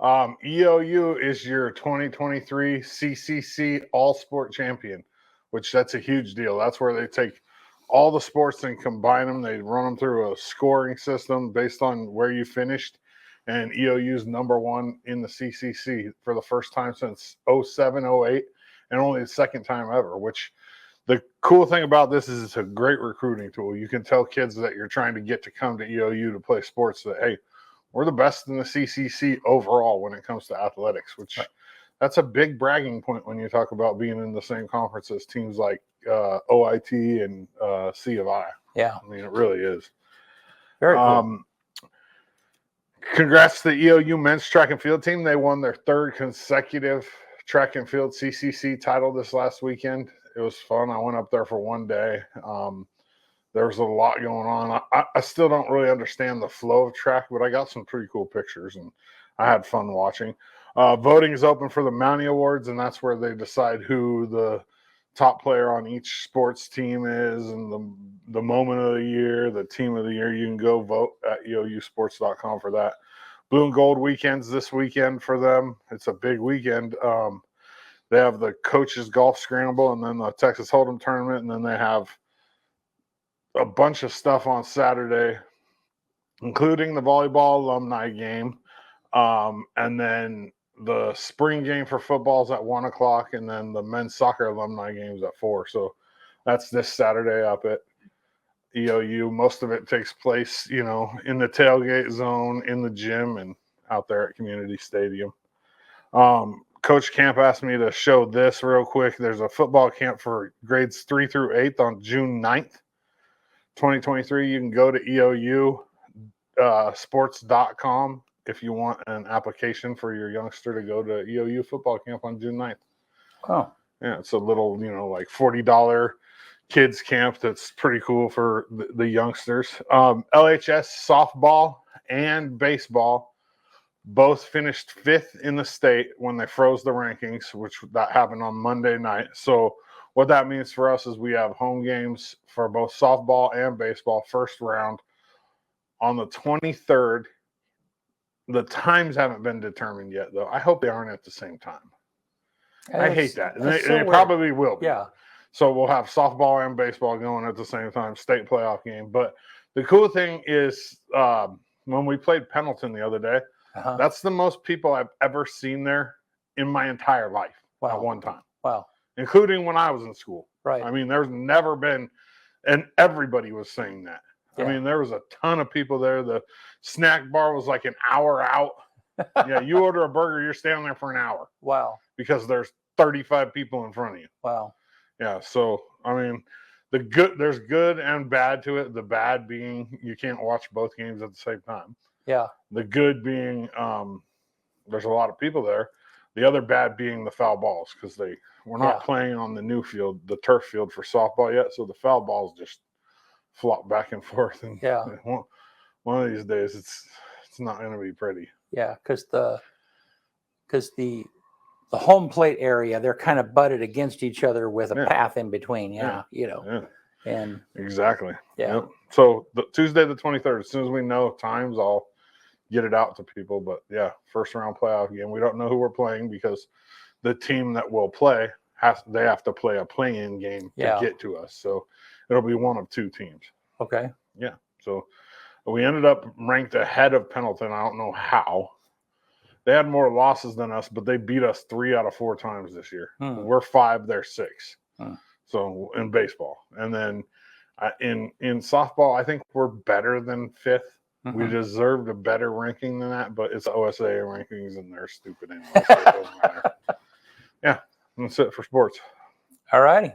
EOU is your 2023 CCC All-Sport Champion, which that's a huge deal. That's where they take all the sports and combine them. They run them through a scoring system based on where you finished. And EOU's #1 in the CCC for the first time since 07, 08, and only the second time ever, which the cool thing about this is it's a great recruiting tool. You can tell kids that you're trying to get to come to EOU to play sports that, hey, we're the best in the CCC overall when it comes to athletics, which that's a big bragging point when you talk about being in the same conference as teams like OIT and C of I. Yeah. I mean, it really is. Very cool. Congrats to the EOU men's track and field team. They won their 3rd consecutive track and field CCC title this last weekend. It was fun. I went up there for one day. There was a lot going on. I still don't really understand the flow of track, but I got some pretty cool pictures, and I had fun watching. Voting is open for the Mountie Awards, and that's where they decide who the top player on each sports team is and the moment of the year, the team of the year. You can go vote at eousports.com for that. Blue and Gold weekends this weekend for them. It's a big weekend. They have the coaches golf scramble and then the Texas Hold'em tournament, and then they have a bunch of stuff on Saturday, including the volleyball alumni game, and then the spring game for football is at 1 o'clock, and then the men's soccer alumni games at 4. So that's this Saturday up at EOU. Most of it takes place, in the tailgate zone, in the gym, and out there at Community Stadium. Coach Camp asked me to show this real quick. There's a football camp for grades 3 through 8 on June 9th, 2023. You can go to EOUsports.com if you want an application for your youngster to go to EOU football camp on June 9th. Oh. Yeah, it's a little, like $40 kids camp that's pretty cool for the youngsters. LHS softball and baseball both finished 5th in the state when they froze the rankings, which that happened on Monday night. So what that means for us is we have home games for both softball and baseball, first round on the 23rd. The times haven't been determined yet, though. I hope they aren't at the same time. I hate that. They probably will be. Yeah. So we'll have softball and baseball going at the same time, state playoff game. But the cool thing is when we played Pendleton the other day, that's the most people I've ever seen there in my entire life at one time. Wow. Including when I was in school. Right. I mean, there's never been, and everybody was saying that. Yeah. I mean, there was a ton of people there. The snack bar was like an hour out. Yeah, you order a burger, you're standing there for an hour. Wow. Because there's 35 people in front of you. Wow. Yeah, so, I mean, there's good and bad to it. The bad being you can't watch both games at the same time. Yeah. The good being there's a lot of people there. The other bad being the foul balls, because we're not playing on the new field, the turf field for softball yet, so the foul balls just flop back and forth. And one of these days, it's not going to be pretty. Yeah, because the home plate area, they're kind of butted against each other with a path in between. Yeah. And exactly. Yeah. Yep. So Tuesday the 23rd, as soon as we know times, I'll get it out to people. But yeah, first round playoff game. We don't know who we're playing because the team that will play they have to play a play-in game to get to us. So it'll be one of 2 teams. Okay. Yeah. So we ended up ranked ahead of Pendleton. I don't know how. They had more losses than us, but they beat us 3 out of 4 times this year. We're 5, they're 6. So in baseball, and then in softball, I think we're better than 5th. We deserved a better ranking than that, but it's OSA rankings, and they're stupid anyway. So it doesn't matter. Yeah, that's it for sports. All righty.